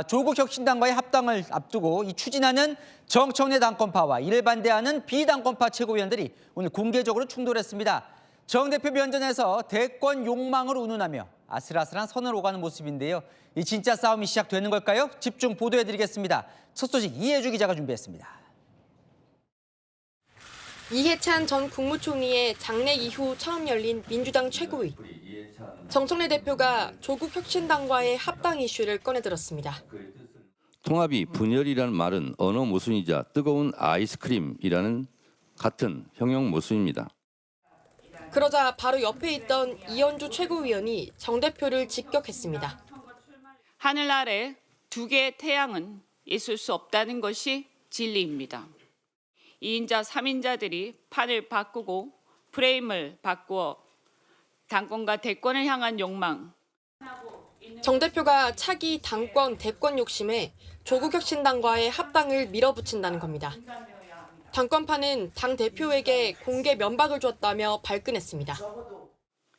조국 혁신당과의 합당을 앞두고 이 추진하는 정청래 당권파와 이를 반대하는 비당권파 최고위원들이 오늘 공개적으로 충돌했습니다. 정 대표 면전에서 대권 욕망을 운운하며 아슬아슬한 선을 오가는 모습인데요. 이 진짜 싸움이 시작되는 걸까요? 집중 보도해드리겠습니다. 첫 소식 이혜주 기자가 준비했습니다. 이해찬 전 국무총리의 장례 이후 처음 열린 민주당 최고위. 정청래 대표가 조국 혁신당과의 합당 이슈를 꺼내들었습니다. 통합이 분열이라는 말은 언어 모순이자 뜨거운 아이스크림이라는 같은 형용 모순입니다. 그러자 바로 옆에 있던 이현주 최고위원이 정 대표를 직격했습니다. 하늘 아래 두 개의 태양은 있을 수 없다는 것이 진리입니다. 2인자, 3인자들이 판을 바꾸고 프레임을 바꾸어 당권과 대권을 향한 욕망. 정 대표가 차기 당권, 대권 욕심에 조국 혁신당과의 합당을 밀어붙인다는 겁니다. 당권파는 당 대표에게 공개 면박을 줬다며 발끈했습니다.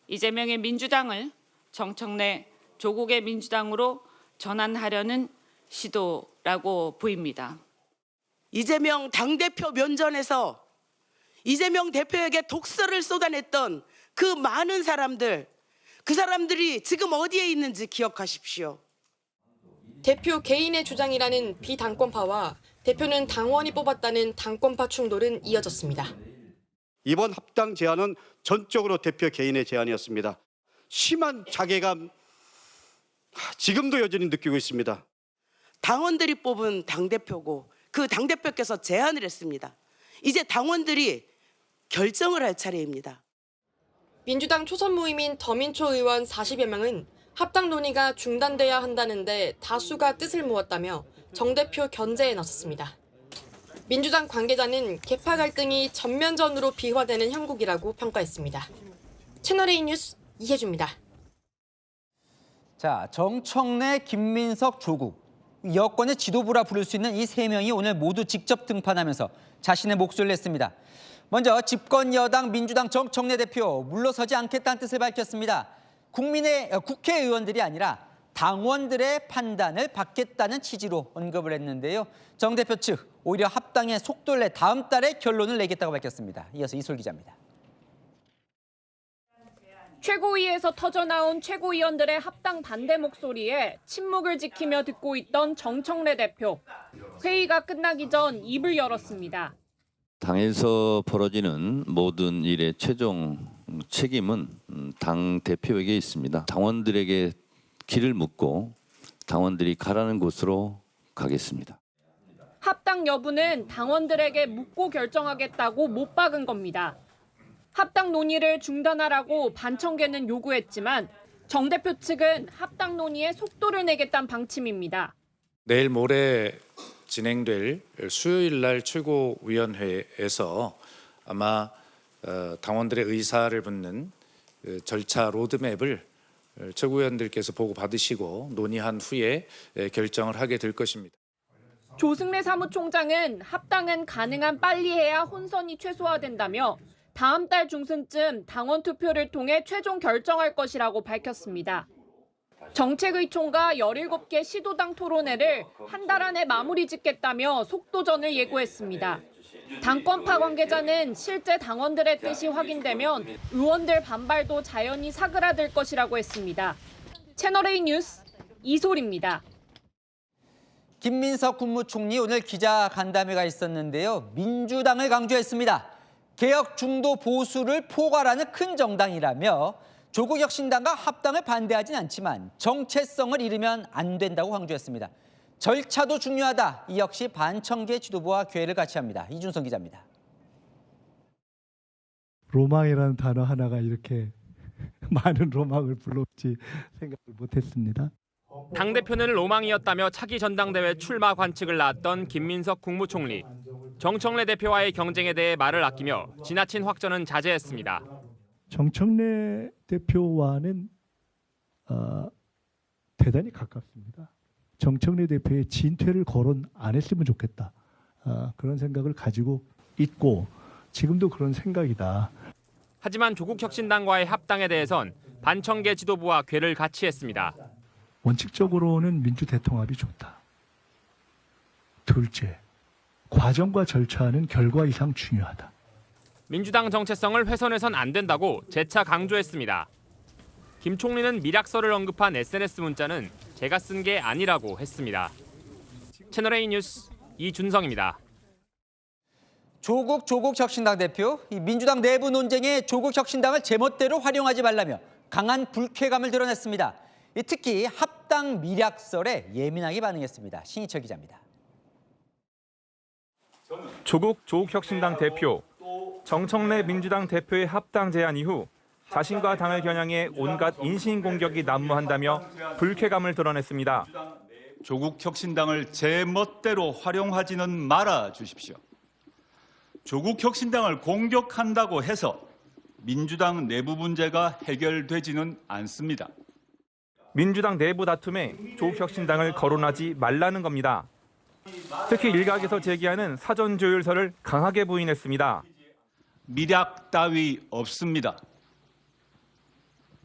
이재명의 민주당을 정청래, 조국의 민주당으로 전환하려는 시도라고 보입니다. 이재명 당대표 면전에서 이재명 대표에게 독설을 쏟아냈던 그 많은 사람들, 그 사람들이 지금 어디에 있는지 기억하십시오. 대표 개인의 주장이라는 비당권파와 대표는 당원이 뽑았다는 당권파 충돌은 이어졌습니다. 이번 합당 제안은 전적으로 대표 개인의 제안이었습니다. 심한 자괴감 지금도 여전히 느끼고 있습니다. 당원들이 뽑은 당대표고 그 당대표께서 제안을 했습니다. 이제 당원들이 결정을 할 차례입니다. 민주당 초선 모임인 더민초 의원 40여 명은 합당 논의가 중단돼야 한다는데 다수가 뜻을 모았다며 정 대표 견제에 나섰습니다. 민주당 관계자는 계파 갈등이 전면전으로 비화되는 형국이라고 평가했습니다. 채널A 뉴스 이혜주입니다. 정청래, 김민석, 조국. 여권의 지도부라 부를 수 있는 이 세 명이 오늘 모두 직접 등판하면서 자신의 목소리를 냈습니다. 먼저 집권 여당 민주당 정청래 대표 물러서지 않겠다는 뜻을 밝혔습니다. 국회의원들이 아니라 당원들의 판단을 받겠다는 취지로 언급을 했는데요. 정 대표 측 오히려 합당의 속도를 내 다음 달에 결론을 내겠다고 밝혔습니다. 이어서 이솔 기자입니다. 최고위에서 터져나온 최고위원들의 합당 반대 목소리에 침묵을 지키며 듣고 있던 정청래 대표. 회의가 끝나기 전 입을 열었습니다. 당에서 벌어지는 모든 일의 최종 책임은 당 대표에게 있습니다. 당원들에게 길을 묻고 당원들이 가라는 곳으로 가겠습니다. 합당 여부는 당원들에게 묻고 결정하겠다고 못 박은 겁니다. 합당 논의를 중단하라고 반청계는 요구했지만 정 대표 측은 합당 논의에 속도를 내겠다는 방침입니다. 내일 모레 진행될 수요일 날 최고위원회에서 아마 당원들의 의사를 묻는 절차 로드맵을 최고위원들께서 보고 받으시고 논의한 후에 결정을 하게 될 것입니다. 조승래 사무총장은 합당은 가능한 빨리 해야 혼선이 최소화된다며 다음 달 중순쯤 당원 투표를 통해 최종 결정할 것이라고 밝혔습니다. 정책의총과 17개 시도당 토론회를 한 달 안에 마무리 짓겠다며 속도전을 예고했습니다. 당권파 관계자는 실제 당원들의 뜻이 확인되면 의원들 반발도 자연히 사그라들 것이라고 했습니다. 채널A 뉴스 이솔입니다. 김민석 국무총리 오늘 기자간담회가 있었는데요. 민주당을 강조했습니다. 개혁 중도 보수를 포괄하는 큰 정당이라며 조국 혁신당과 합당을 반대하진 않지만 정체성을 잃으면 안 된다고 강조했습니다. 절차도 중요하다. 이 역시 반청계 지도부와 교회를 같이 합니다. 이준성 기자입니다. 로망이라는 단어 하나가 이렇게 많은 로망을 불러올지 생각을 못했습니다. 당대표는 로망이었다며 차기 전당대회 출마 관측을 낳았던 김민석 국무총리. 정청래 대표와의 경쟁에 대해 말을 아끼며 지나친 확전은 자제했습니다. 정청래 대표와는 대단히 가깝습니다. 정청래 대표의 진퇴를 거론 안 했으면 좋겠다. 그런 생각을 가지고 있고 지금도 그런 생각이다. 하지만 조국 혁신당과의 합당에 대해선 반청계 지도부와 궤를 같이 했습니다. 원칙적으로는 민주대통합이 좋다. 둘째, 과정과 절차는 결과 이상 중요하다. 민주당 정체성을 훼손해선 안 된다고 재차 강조했습니다. 김 총리는 미락서를 언급한 SNS 문자는 제가 쓴 게 아니라고 했습니다. 채널A 뉴스 이준성입니다. 조국 혁신당 대표, 이 민주당 내부 논쟁에 조국 혁신당을 제멋대로 활용하지 말라며 강한 불쾌감을 드러냈습니다. 특히 합당 미락설에 예민하게 반응했습니다. 신희철 기자입니다. 조국 혁신당 대표, 정청래 민주당 대표의 합당 제안 이후 자신과 당을 겨냥해 온갖 인신공격이 난무한다며 불쾌감을 드러냈습니다. 조국 혁신당을 제 멋대로 활용하지는 말아 주십시오. 조국 혁신당을 공격한다고 해서 민주당 내부 문제가 해결되지는 않습니다. 민주당 내부 다툼에 조국 혁신당을 거론하지 말라는 겁니다. 특히 일각에서 제기하는 사전 조율서를 강하게 부인했습니다. 미락 따위 없습니다.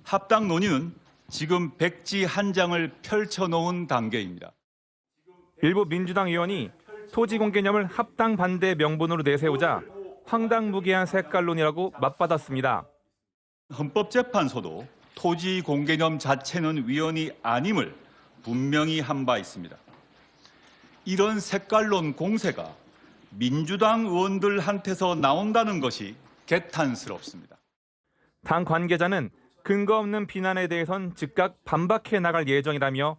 합당 논의는 지금 백지 한 장을 펼쳐놓은 단계입니다. 일부 민주당 의원이 토지공 개념을 합당 반대 명분으로 내세우자 황당무계한 색깔론이라고 맞받았습니다. 헌법재판소도 토지 공개념 자체는 위헌이 아님을 분명히 한 바 있습니다. 이런 색깔론 공세가 민주당 의원들한테서 나온다는 것이 개탄스럽습니다. 당 관계자는 근거 없는 비난에 대해선 즉각 반박해 나갈 예정이라며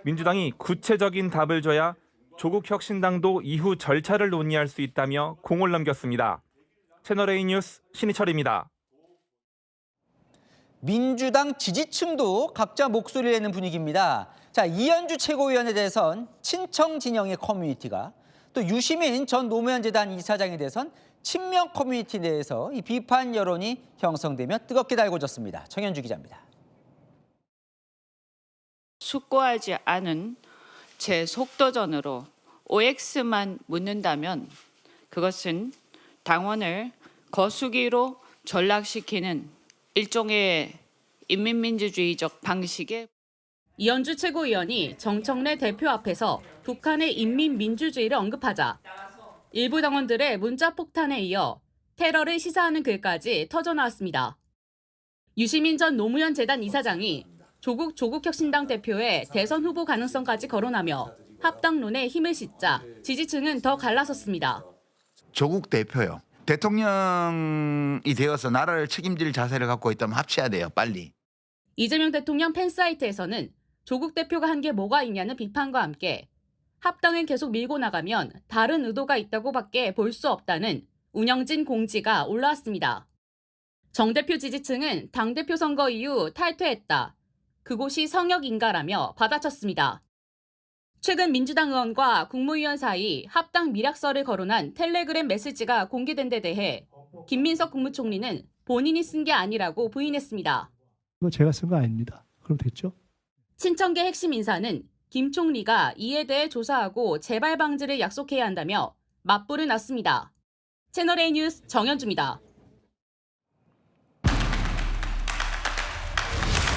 민주당이 구체적인 답을 줘야 조국 혁신당도 이후 절차를 논의할 수 있다며 공을 넘겼습니다. 채널A 뉴스 신희철입니다. 민주당 지지층도 각자 목소리를 내는 분위기입니다. 자, 이현주 최고위원에 대해선 친청 진영의 커뮤니티가, 또 유시민 전 노무현 재단 이사장에 대해선 친명 커뮤니티 내에서 이 비판 여론이 형성되며 뜨겁게 달궈졌습니다. 정현주 기자입니다. 숙고하지 않은 제 속도전으로 OX만 묻는다면 그것은 당원을 거수기로 전락시키는 일종의 인민민주주의적 방식의 이현주 최고위원이 정청래 대표 앞에서 북한의 인민민주주의를 언급하자 일부 당원들의 문자 폭탄에 이어 테러를 시사하는 글까지 터져나왔습니다. 유시민 전 노무현 재단 이사장이 조국 혁신당 대표의 대선 후보 가능성까지 거론하며 합당론에 힘을 싣자 지지층은 더 갈라섰습니다. 조국 대표요. 대통령이 되어서 나라를 책임질 자세를 갖고 있다면 합쳐야 돼요. 빨리. 이재명 대통령 팬사이트에서는 조국 대표가 한 게 뭐가 있냐는 비판과 함께 합당을 계속 밀고 나가면 다른 의도가 있다고밖에 볼 수 없다는 운영진 공지가 올라왔습니다. 정 대표 지지층은 당대표 선거 이후 탈퇴했다. 그곳이 성역인가라며 받아쳤습니다. 최근 민주당 의원과 국무위원 사이 합당 미락설을 거론한 텔레그램 메시지가 공개된 데 대해 김민석 국무총리는 본인이 쓴 게 아니라고 부인했습니다. 이거 제가 쓴 거 아닙니다. 그럼 됐죠? 친청계 핵심 인사는 김 총리가 이에 대해 조사하고 재발 방지를 약속해야 한다며 맞불을 놨습니다. 채널A 뉴스 정현주입니다.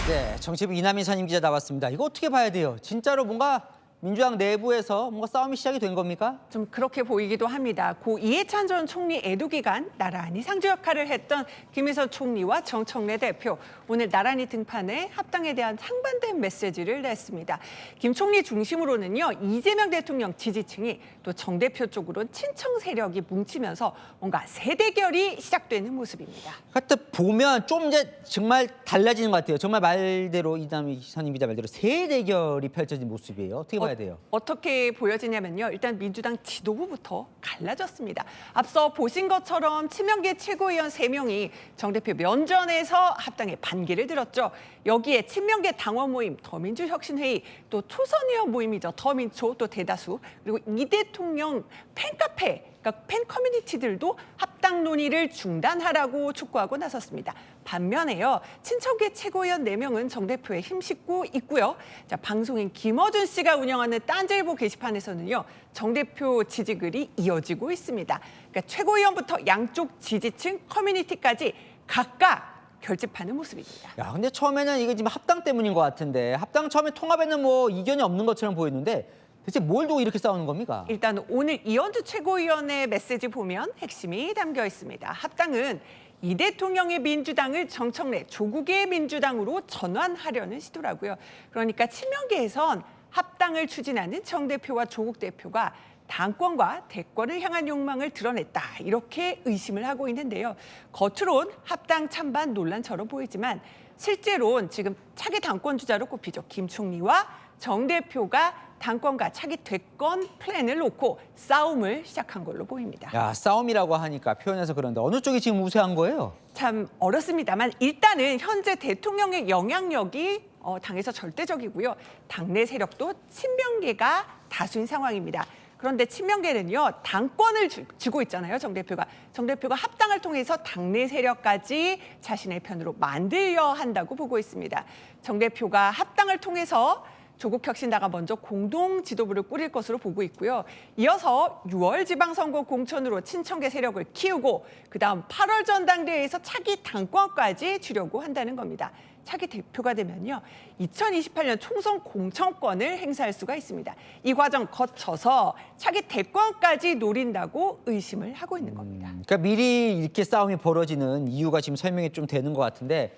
네, 정치부 이남희 선임 기자 나왔습니다. 이거 어떻게 봐야 돼요? 진짜로 뭔가 민주당 내부에서 뭔가 싸움이 시작이 된 겁니까? 좀 그렇게 보이기도 합니다. 고 이해찬 전 총리 애도 기간 나란히 상주 역할을 했던 김희선 총리와 정청래 대표 오늘 나란히 등판해 합당에 대한 상반된 메시지를 냈습니다. 김 총리 중심으로는요 이재명 대통령 지지층이 또 정 대표 쪽으로는 친청 세력이 뭉치면서 뭔가 세대결이 시작되는 모습입니다. 하여튼 보면 좀 이제 정말 달라지는 것 같아요. 정말 말대로 이남희 선임 기자 말대로 세대결이 펼쳐진 모습이에요. 어떻게 봐야 돼요? 어떻게 보여지냐면요. 일단 민주당 지도부부터 갈라졌습니다. 앞서 보신 것처럼 친명계 최고위원 3명이 정 대표 면전에서 합당에 반기를 들었죠. 여기에 친명계 당원 모임 더민주혁신회의 또 초선 의원 모임이죠. 더민초 또 대다수 그리고 이 대통령 팬카페 그러니까 팬 커뮤니티들도 합당 논의를 중단하라고 촉구하고 나섰습니다. 반면에요. 친청계 최고위원 4명은 정 대표에 힘싣고 있고요. 자, 방송인 김어준 씨가 운영하는 딴지일보 게시판에서는요. 정 대표 지지글이 이어지고 있습니다. 그러니까 최고위원부터 양쪽 지지층 커뮤니티까지 각각 결집하는 모습입니다. 야, 근데 처음에는 이게 지금 합당 때문인 것 같은데 합당 처음에 통합에는 뭐 이견이 없는 것처럼 보였는데 대체 뭘 두고 이렇게 싸우는 겁니까? 일단 오늘 이현주 최고위원의 메시지 보면 핵심이 담겨 있습니다. 합당은 이 대통령의 민주당을 정청래 조국의 민주당으로 전환하려는 시도라고요. 그러니까 친명계에선 합당을 추진하는 정 대표와 조국 대표가 당권과 대권을 향한 욕망을 드러냈다 이렇게 의심을 하고 있는데요. 겉으론 합당 찬반 논란처럼 보이지만 실제로는 지금 차기 당권 주자로 꼽히죠. 김총리와 정 대표가 당권과 차기 대권 플랜을 놓고 싸움을 시작한 걸로 보입니다. 야, 싸움이라고 하니까 표현해서 그런데 어느 쪽이 지금 우세한 거예요? 참 어렵습니다만 일단은 현재 대통령의 영향력이 당에서 절대적이고요. 당내 세력도 친명계가 다수인 상황입니다. 그런데 친명계는요, 당권을 쥐고 있잖아요, 정 대표가. 정 대표가 합당을 통해서 당내 세력까지 자신의 편으로 만들려 한다고 보고 있습니다. 정 대표가 합당을 통해서 조국 혁신당과 먼저 공동 지도부를 꾸릴 것으로 보고 있고요. 이어서 6월 지방선거 공천으로 친청계 세력을 키우고 그다음 8월 전당대회에서 차기 당권까지 주려고 한다는 겁니다. 차기 대표가 되면요. 2028년 총선 공천권을 행사할 수가 있습니다. 이 과정 거쳐서 차기 대권까지 노린다고 의심을 하고 있는 겁니다. 그러니까 미리 이렇게 싸움이 벌어지는 이유가 지금 설명이 좀 되는 것 같은데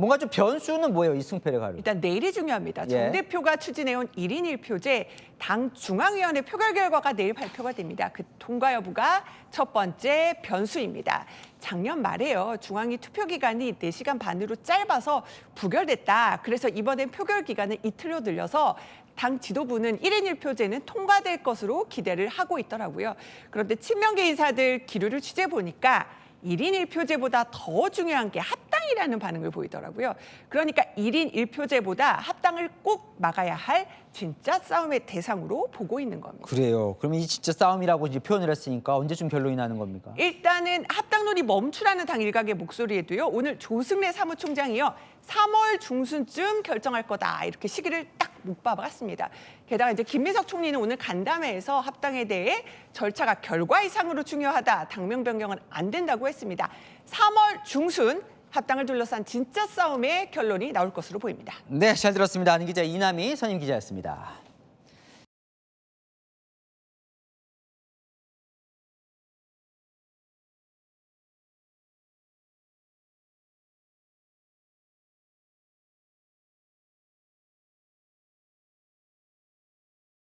뭔가 좀 변수는 뭐예요, 이 승패를 가르는? 일단 내일이 중요합니다. 정 예. 대표가 추진해온 1인 1표제 당 중앙위원회 표결 결과가 내일 발표가 됩니다. 그 통과 여부가 첫 번째 변수입니다. 작년 말에요. 중앙위 투표 기간이 4시간 반으로 짧아서 부결됐다. 그래서 이번엔 표결 기간을 이틀로 늘려서 당 지도부는 1인 1표제는 통과될 것으로 기대를 하고 있더라고요. 그런데 친명계 인사들 기류를 취재 보니까 1인 1표제보다 더 중요한 게 합당이라는 반응을 보이더라고요. 그러니까 1인 1표제보다 합당을 꼭 막아야 할 진짜 싸움의 대상으로 보고 있는 겁니다. 그래요. 그러면 이 진짜 싸움이라고 이제 표현을 했으니까 언제쯤 결론이 나는 겁니까? 일단은 합당론이 멈추라는 당 일각의 목소리에도요. 오늘 조승래 사무총장이요. 3월 중순쯤 결정할 거다. 이렇게 시기를 딱 못 박았습니다. 게다가 이제 김민석 총리는 오늘 간담회에서 합당에 대해 절차가 결과 이상으로 중요하다. 당명 변경은 안 된다고 했습니다. 3월 중순 합당을 둘러싼 진짜 싸움의 결론이 나올 것으로 보입니다. 네, 잘 들었습니다. 아는 기자 이남희 선임 기자였습니다.